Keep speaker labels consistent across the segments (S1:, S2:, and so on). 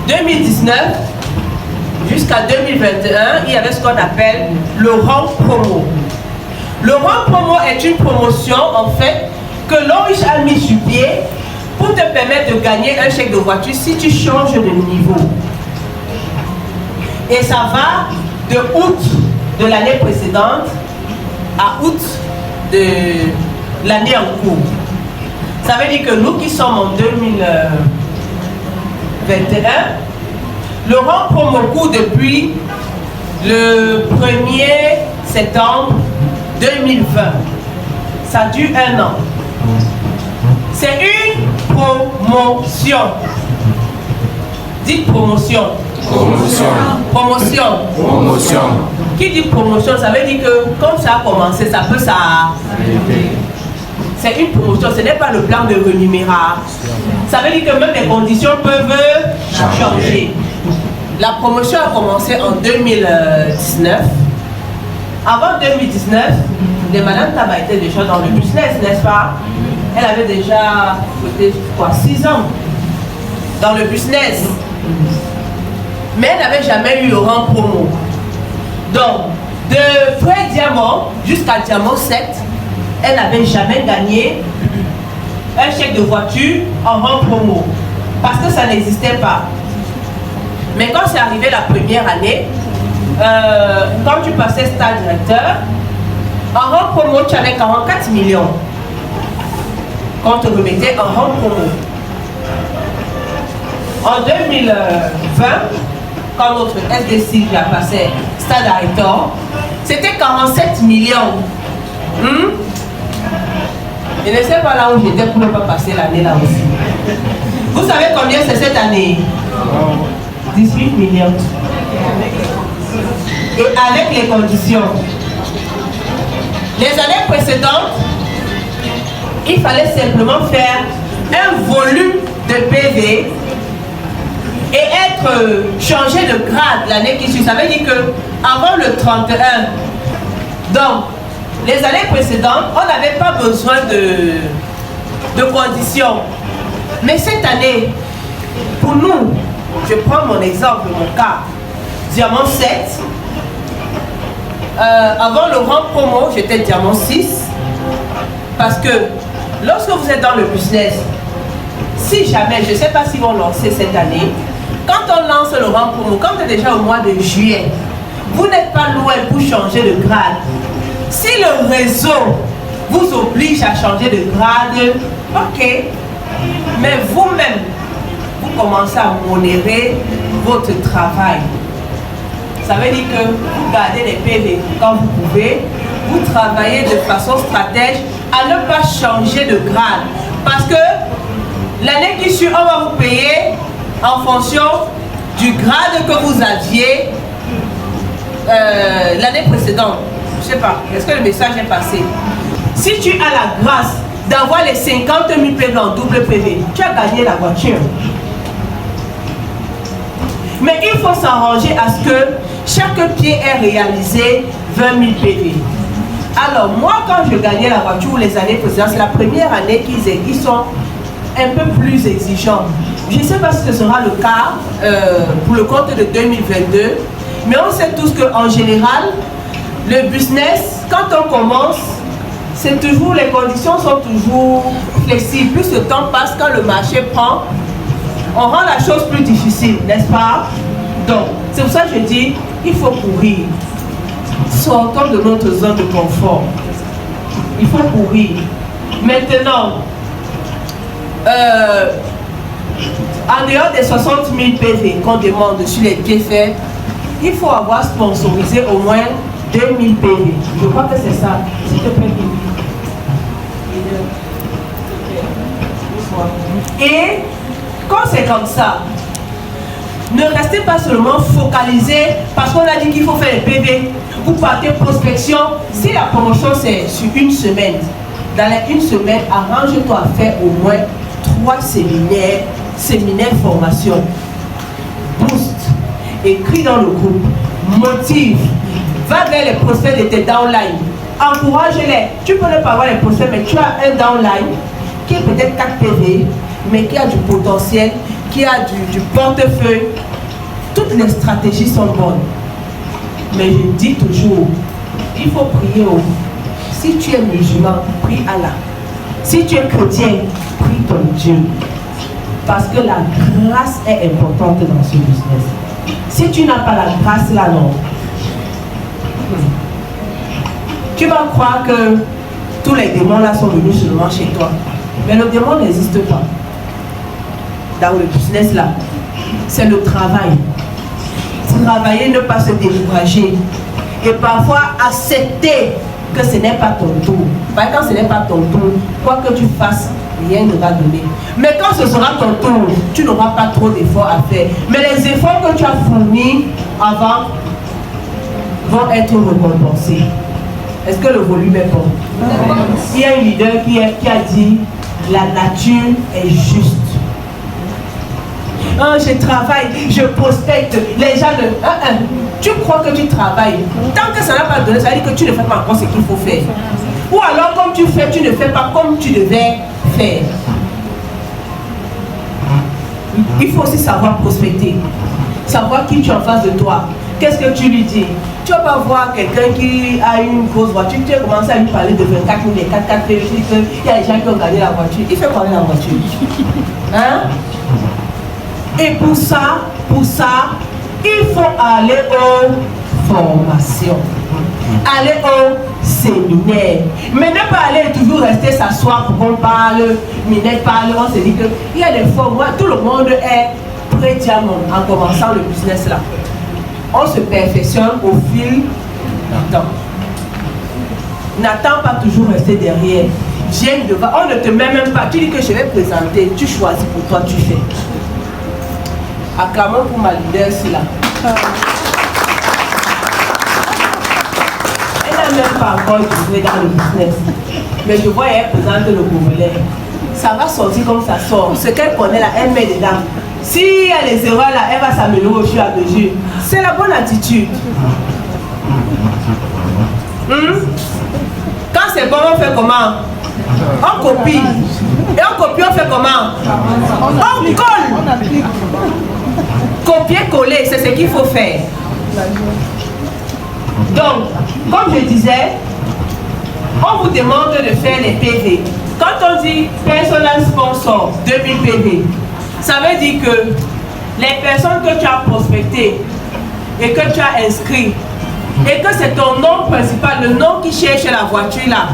S1: 2019 jusqu'à 2021, il y avait ce qu'on appelle le rang promo. Le rang promo est une promotion en fait que l'OIH a mis sur pied pour te permettre de gagner un chèque de voiture si tu changes de niveau. Et ça va de août de l'année précédente à août de l'année en cours. Ça veut dire que nous qui sommes en 2021, le rang promo court depuis le 1er septembre 2020. Ça dure 1 an. C'est une promotion. Dites promotion.
S2: Promotion.
S1: Promotion.
S2: Promotion.
S1: Qui dit promotion, ça veut dire que comme ça a commencé, ça peut s'arrêter. C'est une promotion, ce n'est pas le plan de rémunération. Ça veut dire que même les conditions peuvent changer. La promotion a commencé en 2019. Avant 2019, Madame Taba était déjà dans le business, n'est-ce pas? Elle avait déjà, quoi, 6 ans dans le business. Mais elle n'avait jamais eu le rang promo. Donc, de Frais Diamant jusqu'à Diamant 7, elle n'avait jamais gagné un chèque de voiture en rang promo. Parce que ça n'existait pas. Mais quand c'est arrivé la première année, quand tu passais stade directeur, en rang promo, tu avais 44 millions. Quand tu remettais en rang promo. En 2020, quand notre SDC a passé stade directeur, c'était 47 millions. Je ne sais pas là où j'étais pour ne pas passer l'année là aussi. Vous savez combien c'est cette année? 18 millions. Et avec les conditions. Les années précédentes, il fallait simplement faire un volume de PV et être changé de grade l'année qui suit. Ça veut dire que avant le 31, donc les années précédentes, on n'avait pas besoin de conditions. Mais cette année, pour nous, je prends mon exemple, mon cas, Diamant 7, avant le rang promo, j'étais Diamant 6, parce que lorsque vous êtes dans le business, si jamais, je ne sais pas s'ils vont lancer cette année, quand on lance le rang promo, quand c'est déjà au mois de juillet, vous n'êtes pas loin pour changer de grade. Si le réseau vous oblige à changer de grade, ok, mais vous-même, vous commencez à modérer votre travail. Ça veut dire que vous gardez les PV quand vous pouvez, vous travaillez de façon stratège à ne pas changer de grade. Parce que l'année qui suit, on va vous payer en fonction du grade que vous aviez l'année précédente. Je ne sais pas, est-ce que le message est passé? Si tu as la grâce d'avoir les 50 000 PV en double PV, tu as gagné la voiture. Mais il faut s'arranger à ce que chaque pied ait réalisé 20 000 PV. Alors moi, quand je gagnais la voiture les années précédentes, c'est la première année qu'ils sont un peu plus exigeants. Je ne sais pas si ce sera le cas pour le compte de 2022, mais on sait tous qu'en général, le business, quand on commence, c'est toujours, les conditions sont toujours flexibles. Plus le temps passe, quand le marché prend, on rend la chose plus difficile, n'est-ce pas? Donc, c'est pour ça que je dis, il faut courir. Sortons de notre zone de confort. Il faut courir. Maintenant, en dehors des 60 000 PV qu'on demande sur les pieds faits, il faut avoir sponsorisé au moins 2000 PV. Je crois que c'est ça. S'il te plaît. Et quand c'est comme ça, ne restez pas seulement focalisé parce qu'on a dit qu'il faut faire les PV. Vous partez prospection. Si la promotion c'est sur une semaine, dans une semaine, arrange-toi à faire au moins 3 séminaires formation. Boost, écris dans le groupe, motive, va vers les prospects de tes downline, encourage-les. Tu peux ne pas avoir les prospects, mais tu as un downline qui est peut-être 4 PV, mais qui a du potentiel, qui a du portefeuille, toutes les stratégies sont bonnes. Mais je dis toujours, il faut prier. Si tu es musulman, prie Allah. Si tu es chrétien, prie ton Dieu. Parce que la grâce est importante dans ce business. Si tu n'as pas la grâce là, non. Tu vas croire que tous les démons là sont venus seulement chez toi. Mais le démon n'existe pas. Dans le business là, c'est le travail. Travailler, ne pas se décourager. Et parfois accepter que ce n'est pas ton tour. Parce que quand ce n'est pas ton tour, quoi que tu fasses, rien ne va donner. Mais quand ce sera ton tour, tu n'auras pas trop d'efforts à faire. Mais les efforts que tu as fournis avant vont être récompensés. Est-ce que le volume est bon? Il y a un leader qui a dit la nature est juste. Je travaille, je prospecte, les gens ne... Tu crois que tu travailles. Tant que ça n'a pas donné, ça veut dire que tu ne fais pas encore ce qu'il faut faire. Ou alors comme tu fais, tu ne fais pas comme tu devais faire. Il faut aussi savoir prospecter. Savoir qui tu es en face de toi. Qu'est-ce que tu lui dis? Tu vas pas voir quelqu'un qui a une grosse voiture, tu vas commencer à lui parler de 24 000, les 4 4 il y a des gens qui ont gagné la voiture. Il fait quoi avec la voiture? Hein? Et pour ça, il faut aller aux formations, aller au séminaire. Mais ne pas aller toujours rester s'asseoir pour qu'on parle, Minette parle, on se dit qu'il y a des formes, tout le monde est pré-diamant en commençant le business là. On se perfectionne au fil du temps. N'attends pas toujours rester derrière. Viens devant, on ne te met même pas. Tu dis que je vais présenter, tu choisis pour toi, tu fais. Acclamons pour ma leader ici là. Elle n'a même pas encore joué dans le business. Mais je vois elle présente le Congolais. Ça va sortir comme ça sort. Ce qu'elle connaît là, elle met dedans. S'il y a les erreurs là, elle va s'améliorer au fur et à mesure. C'est la bonne attitude. Quand c'est bon, on fait comment? On copie. Et on copie, on fait comment? On colle. Copier-coller, c'est ce qu'il faut faire. Donc, comme je disais, on vous demande de faire les PV. Quand on dit personal sponsor 2000 PV, ça veut dire que les personnes que tu as prospectées et que tu as inscrites, et que c'est ton nom principal, le nom qui cherche la voiture là,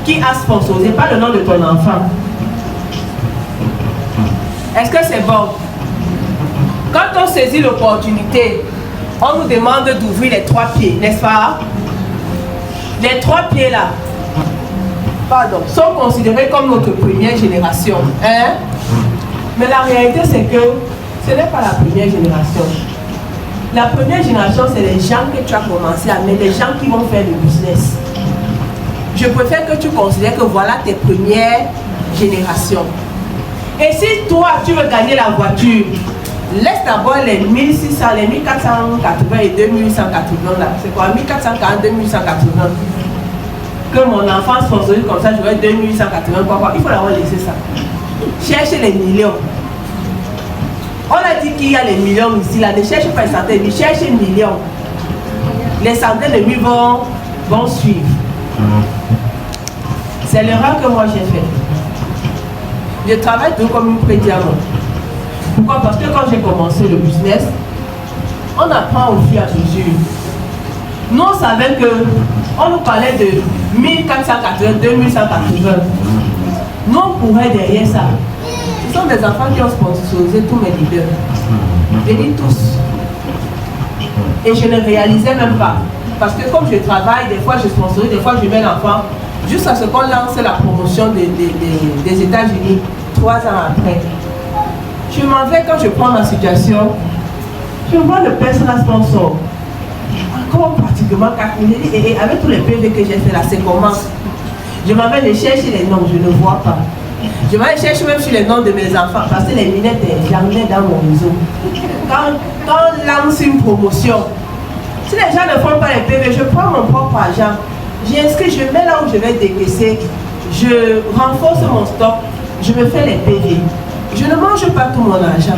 S1: qui a sponsorisé, pas le nom de ton enfant. Est-ce que c'est bon? Quand on saisit l'opportunité, on nous demande d'ouvrir les 3 pieds, n'est-ce pas? Les 3 pieds là, pardon, sont considérés comme notre première génération. Hein? Mais la réalité c'est que ce n'est pas la première génération. La première génération, c'est les gens que tu as commencé à mettre, les gens qui vont faire le business. Je préfère que tu considères que voilà tes premières générations. Et si toi, tu veux gagner la voiture, laisse d'abord les 1600, les 1480 et 2180 là. C'est quoi? 1440, 2180. Que mon enfant sponsorise comme ça, j'aurai 2880, quoi. Il faut d'abord laisser ça. Cherchez les millions. On a dit qu'il y a les millions ici, là. Ne cherche pas les centaines, mais cherche les millions. Les centaines de milliers vont suivre. C'est l'erreur que moi j'ai faite. Je travaille tout comme une pré-diamant. Pourquoi? Parce que quand j'ai commencé le business, on apprend au fur et à mesure. Nous, on savait que on nous parlait de 1480, 2180. Nous, on courait derrière ça. Ce sont des enfants qui ont sponsorisé tous mes leaders. Je dis tous. Et je ne réalisais même pas. Parce que comme je travaille, des fois je sponsorise, des fois je mets l'enfant. Jusqu'à ce qu'on lance la promotion des États-Unis 3 ans après. Je m'en vais quand je prends ma situation. Je vois le personal sponsor. Encore pratiquement 4 000. Et avec tous les PV que j'ai fait là, c'est comment? Je m'en vais les chercher les noms, je ne vois pas. Je vais chercher même sur les noms de mes enfants parce que les minettes, j'en ai dans mon réseau. Quand on lance une promotion, si les gens ne font pas les PV, je prends mon propre argent. J'inscris, je mets là où je vais décaisser, je renforce mon stock, je me fais les PV. Je ne mange pas tout mon argent.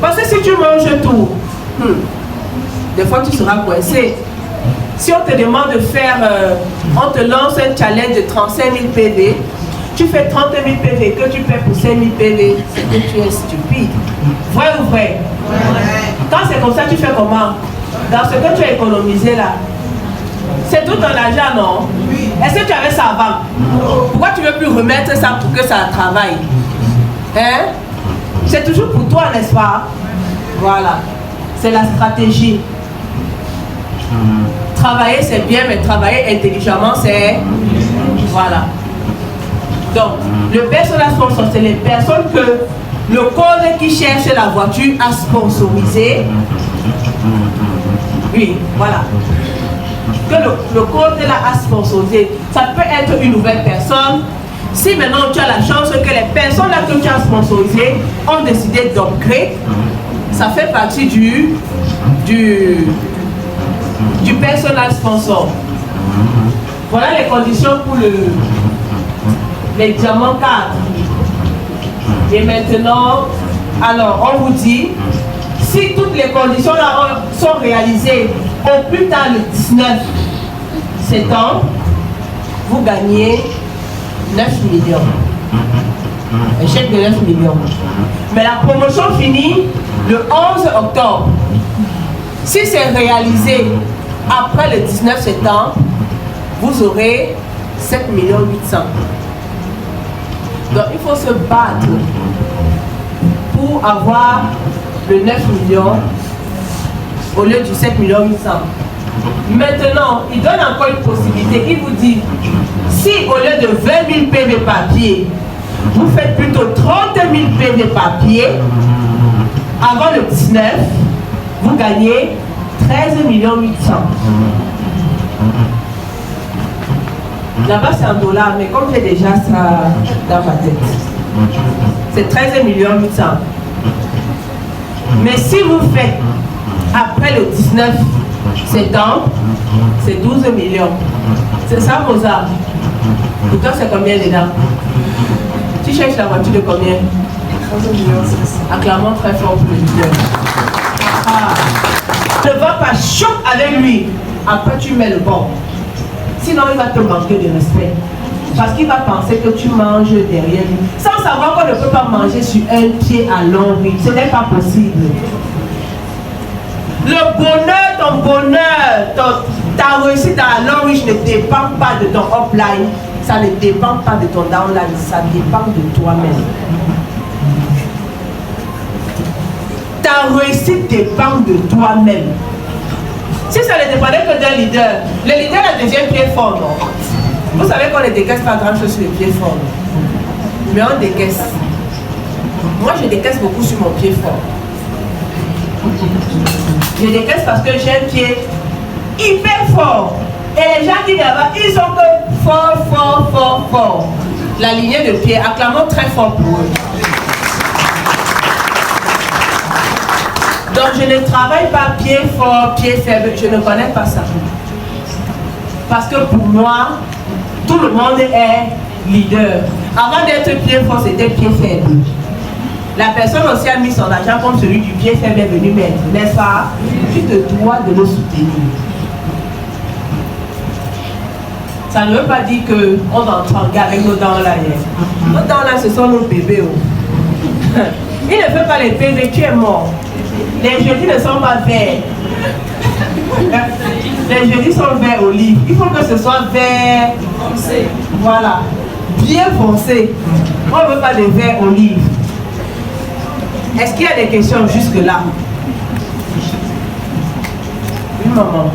S1: Parce que si tu manges tout, des fois tu seras coincé. Si on te demande de faire, on te lance un challenge de 35 000 PV, tu fais 30 000 PV, que tu paies pour 5 000 PV, c'est que tu es stupide. Vrai ou vrai? Quand c'est comme ça, tu fais comment? Dans ce que tu as économisé là, c'est tout ton argent, non? Est-ce que tu avais ça avant? Pourquoi tu ne veux plus remettre ça pour que ça travaille? Hein? C'est toujours pour toi, n'est-ce pas? Voilà. C'est la stratégie. Travailler, c'est bien, mais travailler intelligemment, c'est... Voilà. Donc, le personnel sponsor, c'est les personnes que le code qui cherche la voiture a sponsorisé. Oui, voilà. Que le code là a sponsorisé. Ça peut être une nouvelle personne. Si maintenant tu as la chance que les personnes là que tu as sponsorisées ont décidé d'upgrade, ça fait partie du personnel sponsor. Voilà les conditions pour les diamants 4. Et maintenant, alors on vous dit, si toutes les conditions là sont réalisées au plus tard le 19 septembre, vous gagnez 9 millions. Un chèque de 9 millions. Mais la promotion finit le 11 octobre. Si c'est réalisé après le 19 septembre, vous aurez 7 800 000. Donc il faut se battre pour avoir le 9 millions au lieu du 7 800 000. Maintenant, il donne encore une possibilité. Il vous dit, si au lieu de 20 000 PV papier, vous faites plutôt 30 000 PV papier, avant le 19, vous gagnez 13 800 000. Là-bas, c'est en dollars, mais comme j'ai déjà ça dans ma tête, c'est 13 800 000. Mais si vous faites après le 19 septembre, c'est 12 millions. C'est ça, Mozart. Pour toi, c'est combien dedans? Tu cherches la voiture de combien? 13 millions. Acclamons très fort pour le leader. Ne va pas choc avec lui. Après, tu mets le bon. Sinon, il va te manquer de respect. Parce qu'il va penser que tu manges derrière lui. Sans savoir qu'on ne peut pas manger sur un pied à long rythme. Ce n'est pas possible. Le bonheur, ton bonheur, ta réussite à long rythme ne dépend pas de ton upline. Ça ne dépend pas de ton downline. Ça dépend de toi-même. Ta réussite dépend de toi-même. Si ça ne dépendait que d'un leader, le leader a le deuxième pied fort, non? Vous savez qu'on ne décaisse pas grand chose sur le pied fort. Mais on décaisse. Moi, je décaisse beaucoup sur mon pied fort. Je décaisse parce que j'ai un pied hyper fort. Et les gens qui là-bas, ils sont que fort, fort, fort, fort. La lignée de pied, acclamons très fort pour eux. Donc je ne travaille pas pied fort, pied faible, je ne connais pas ça. Parce que pour moi, tout le monde est leader. Avant d'être pied fort, c'était pied faible. La personne aussi a mis son argent comme celui du pied faible est venu mettre, n'est-ce pas? Tu te dois de le soutenir. Ça ne veut pas dire qu'on va entrer avec nos dents là. Nos dents là, ce sont nos bébés. Oh. Il ne fait pas les PV, tu es mort. Les jeudis ne sont pas verts. Les jeudis sont verts olive. Il faut que ce soit vert foncé. Voilà. Bien foncé. On ne veut pas de vert olive. Est-ce qu'il y a des questions jusque-là? Oui, maman.